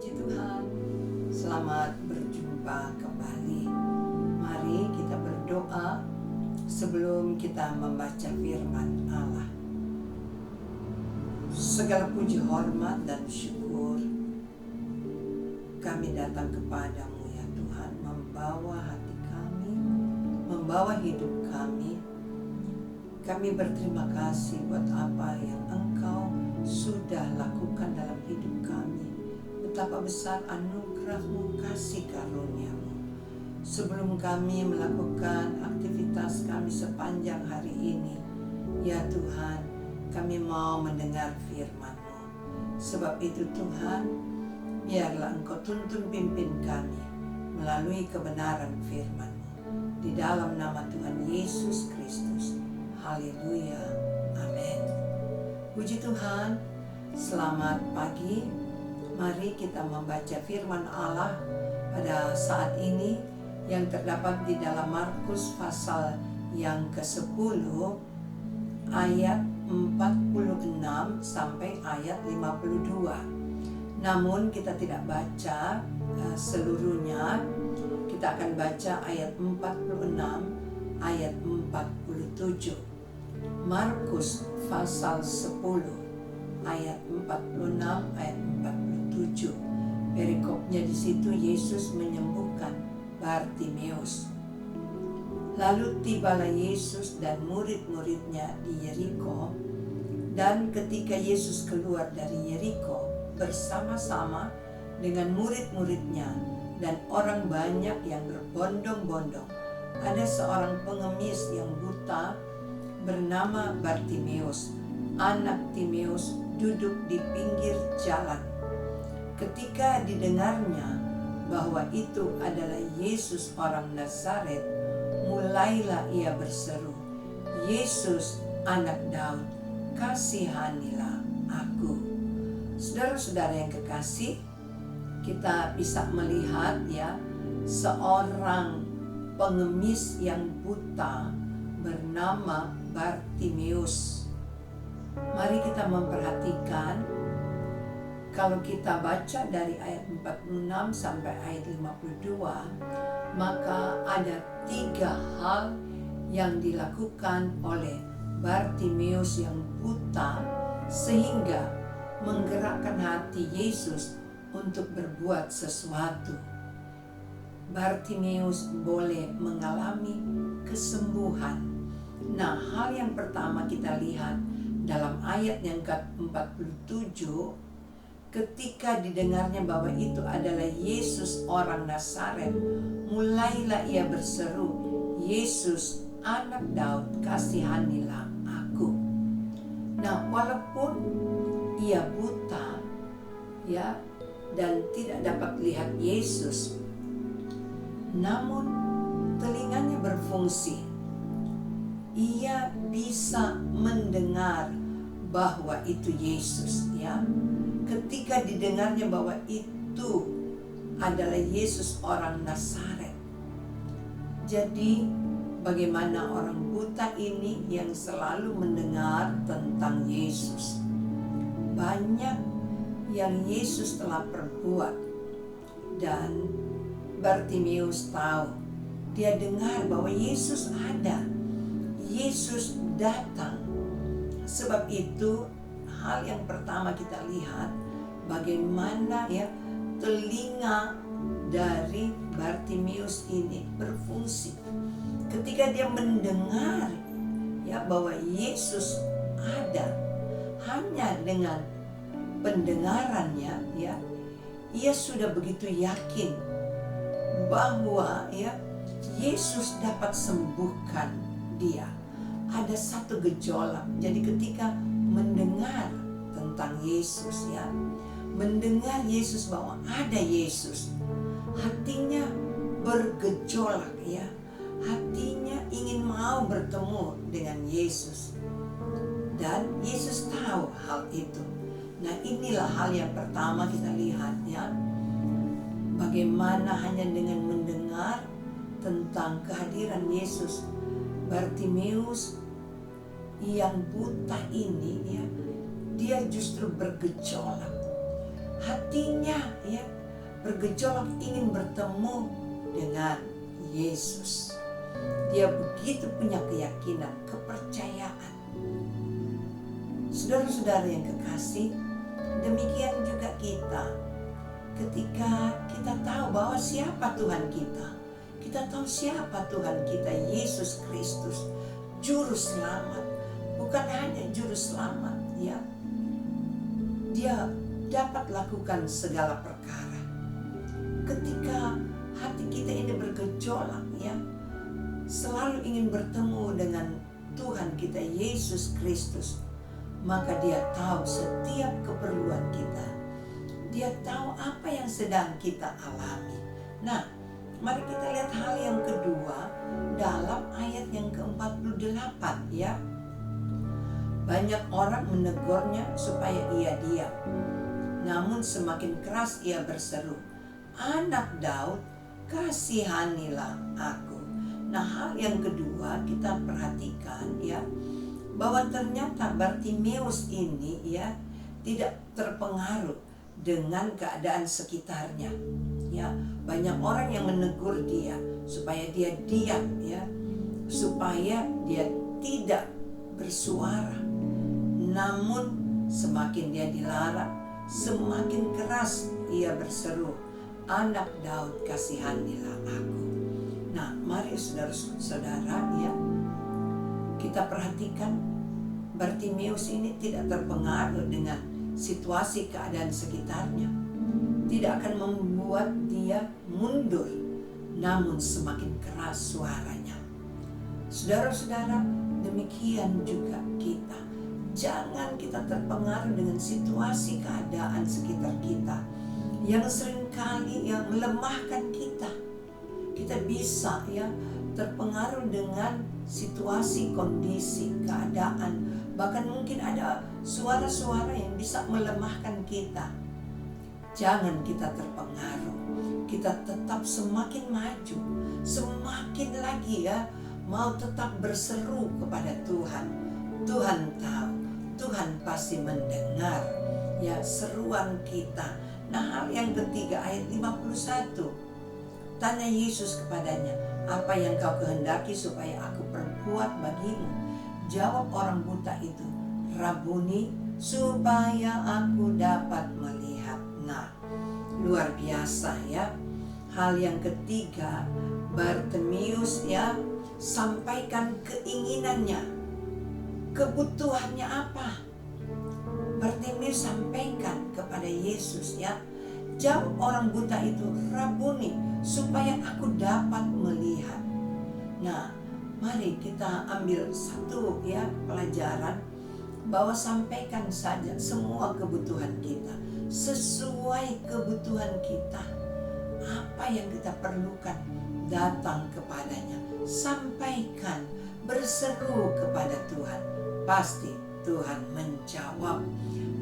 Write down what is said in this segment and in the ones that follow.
Puji Tuhan, selamat berjumpa kembali. Mari kita berdoa sebelum kita membaca firman Allah. Segala puji, hormat, dan syukur kami datang kepadamu ya Tuhan, membawa hati kami, membawa hidup kami. Kami berterima kasih buat apa yang Engkau sudah lakukan dalam hidup kami. Betapa besar anugerah-Mu, kasih karunia-Mu. Sebelum kami melakukan aktivitas kami sepanjang hari ini, ya Tuhan, kami mau mendengar firman-Mu. Sebab itu Tuhan, biarlah Engkau tuntun pimpin kami melalui kebenaran firman-Mu. Di dalam nama Tuhan Yesus Kristus. Haleluya. Amin. Puji Tuhan, selamat pagi. Mari kita membaca firman Allah pada saat ini yang terdapat di dalam Markus pasal yang ke-10 ayat 46 sampai ayat 52. Namun kita tidak baca seluruhnya. Kita akan baca ayat 46 ayat 47. Markus pasal 10 ayat 46 ayat 47. Perikopnya di situ Yesus menyembuhkan Bartimeus. Lalu tibalah Yesus dan murid-muridnya di Yeriko, dan ketika Yesus keluar dari Yeriko bersama-sama dengan murid-muridnya dan orang banyak yang berbondong-bondong, ada seorang pengemis yang buta bernama Bartimeus, anak Timeus, duduk di pinggir jalan. Ketika didengarnya bahwa itu adalah Yesus orang Nazaret, mulailah ia berseru, "Yesus, anak Daud, kasihanilah aku." Saudara-saudara yang kekasih, kita bisa melihat ya seorang pengemis yang buta bernama Bartimeus. Mari kita memperhatikan, kalau kita baca dari ayat 46 sampai ayat 52, maka ada 3 hal yang dilakukan oleh Bartimeus yang buta sehingga menggerakkan hati Yesus untuk berbuat sesuatu. Bartimeus boleh mengalami kesembuhan. Nah, hal yang pertama kita lihat dalam ayat yang ke-47, ketika didengarnya bahwa itu adalah Yesus orang Nazaret, mulailah ia berseru, "Yesus, anak Daud, kasihanilah aku." Nah, walaupun ia buta ya dan tidak dapat lihat Yesus, namun telinganya berfungsi. Ia bisa mendengar bahwa itu Yesus ya. Ketika didengarnya bahwa itu adalah Yesus orang Nazaret. Jadi bagaimana orang buta ini yang selalu mendengar tentang Yesus. Banyak yang Yesus telah perbuat, dan Bartimeus tahu. Dia dengar bahwa Yesus ada. Yesus datang. Sebab itu hal yang pertama kita lihat bagaimana ya telinga dari Bartimeus ini berfungsi. Ketika dia mendengar ya bahwa Yesus ada, hanya dengan pendengarannya ya, ia sudah begitu yakin bahwa ya Yesus dapat sembuhkan dia. Ada satu gejolak. Jadi ketika mendengar tentang Yesus ya, mendengar Yesus bahwa ada Yesus, hatinya bergejolak ya. Hatinya ingin mau bertemu dengan Yesus. Dan Yesus tahu hal itu. Nah, inilah hal yang pertama kita lihat ya. Bagaimana hanya dengan mendengar tentang kehadiran Yesus, Bartimeus yang buta ini ya, dia justru bergejolak. hatinya ya bergejolak ingin bertemu dengan Yesus. Dia begitu punya keyakinan, kepercayaan. Saudara-saudara yang kekasih, demikian juga kita. Ketika kita tahu bahwa siapa Tuhan kita tahu siapa Tuhan kita, Yesus Kristus, Juru Selamat. Bukan hanya Juru Selamat ya, Dia dapat lakukan segala perkara. Ketika hati kita ini bergejolak ya, selalu ingin bertemu dengan Tuhan kita Yesus Kristus, maka Dia tahu setiap keperluan kita. Dia tahu apa yang sedang kita alami. Nah, mari kita lihat hal yang kedua dalam ayat yang ke-48 ya. Banyak orang menegurnya supaya ia diam, namun semakin keras ia berseru, "Anak Daud, kasihanilah aku." Nah, hal yang kedua kita perhatikan ya, bahwa ternyata Bartimeus ini ya tidak terpengaruh dengan keadaan sekitarnya. Ya, banyak orang yang menegur dia supaya dia diam ya, supaya dia tidak bersuara. Namun semakin dia dilarang, semakin keras ia berseru, "Anak Daud, kasihanilah aku." Nah, mari saudara-saudara ya, kita perhatikan Bartimeus ini tidak terpengaruh dengan situasi keadaan sekitarnya. Tidak akan membuat dia mundur, namun semakin keras suaranya. Saudara-saudara, demikian juga kita. Jangan kita terpengaruh dengan situasi keadaan sekitar kita yang seringkali yang melemahkan kita. Kita bisa ya terpengaruh dengan situasi, kondisi, keadaan, bahkan mungkin ada suara-suara yang bisa melemahkan kita. Jangan kita terpengaruh. Kita tetap semakin maju, semakin lagi ya mau tetap berseru kepada Tuhan. Tuhan tahu, Tuhan pasti mendengar ya seruan kita. Nah, hal yang ketiga ayat 51. Tanya Yesus kepadanya, "Apa yang kau kehendaki supaya aku perbuat bagimu?" Jawab orang buta itu, "Rabuni, supaya aku dapat melihat." Nah, luar biasa ya. Hal yang ketiga, Bartimeus ya sampaikan keinginannya, kebutuhannya apa. Bartimeus sampaikan kepada Yesus ya. Jawab orang buta itu, "Rabuni, supaya aku dapat melihat." Nah, mari kita ambil satu ya pelajaran, bahwa sampaikan saja semua kebutuhan kita sesuai kebutuhan kita. Apa yang kita perlukan, datang kepadanya, sampaikan, berseru kepada Tuhan. Pasti Tuhan menjawab.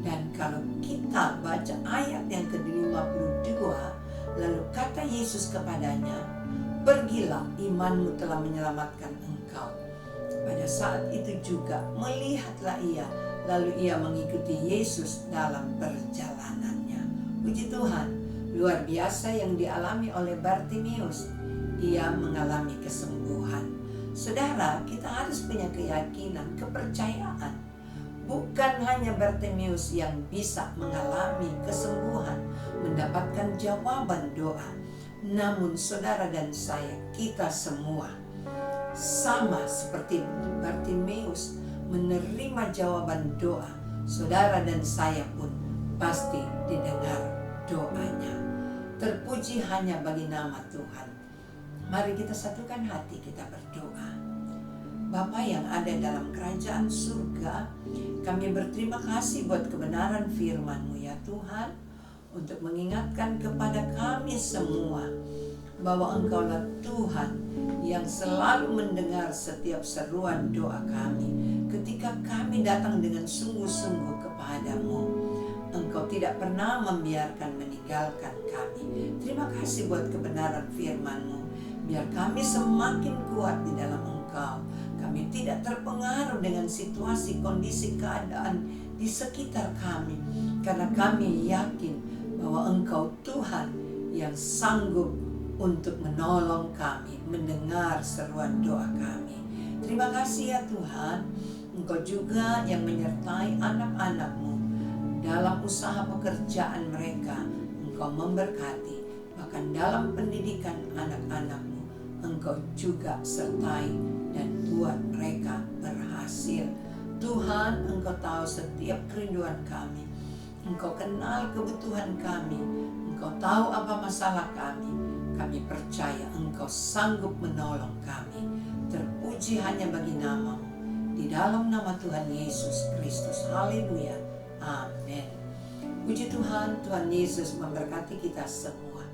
Dan kalau kita baca ayat yang ke-52, lalu kata Yesus kepadanya, "Pergilah, imanmu telah menyelamatkan engkau." Pada saat itu juga melihatlah ia, lalu ia mengikuti Yesus dalam perjalanannya. Puji Tuhan, luar biasa yang dialami oleh Bartimeus. Ia mengalami kesembuhan. Saudara, kita harus punya keyakinan, kepercayaan. Bukan hanya Bartimeus yang bisa mengalami kesembuhan, mendapatkan jawaban doa. Namun saudara dan saya, kita semua sama seperti Bartimeus menerima jawaban doa. Saudara dan saya pun pasti didengar doanya. Terpuji hanya bagi nama Tuhan. Mari kita satukan hati, kita berdoa. Bapa yang ada dalam kerajaan surga, kami berterima kasih buat kebenaran firman-Mu ya Tuhan, untuk mengingatkan kepada kami semua bahwa Engkaulah Tuhan yang selalu mendengar setiap seruan doa kami. Ketika kami datang dengan sungguh-sungguh kepada-Mu, Engkau tidak pernah membiarkan meninggalkan kami. Terima kasih buat kebenaran firman-Mu. Biar kami semakin kuat di dalam Engkau. Kami tidak terpengaruh dengan situasi, kondisi, keadaan di sekitar kami. Karena kami yakin bahwa Engkau Tuhan yang sanggup untuk menolong kami, mendengar seruan doa kami. Terima kasih ya Tuhan, Engkau juga yang menyertai anak-anak-Mu dalam usaha pekerjaan mereka. Engkau memberkati, bahkan dalam pendidikan anak-anak-Mu Engkau juga sertai dan buat mereka berhasil. Tuhan, Engkau tahu setiap kerinduan kami, Engkau kenal kebutuhan kami, Engkau tahu apa masalah kami. Kami percaya Engkau sanggup menolong kami. Terpuji hanya bagi nama-Mu, di dalam nama Tuhan Yesus Kristus. Haleluya. Amin. Puji Tuhan, Tuhan Yesus memberkati kita semua.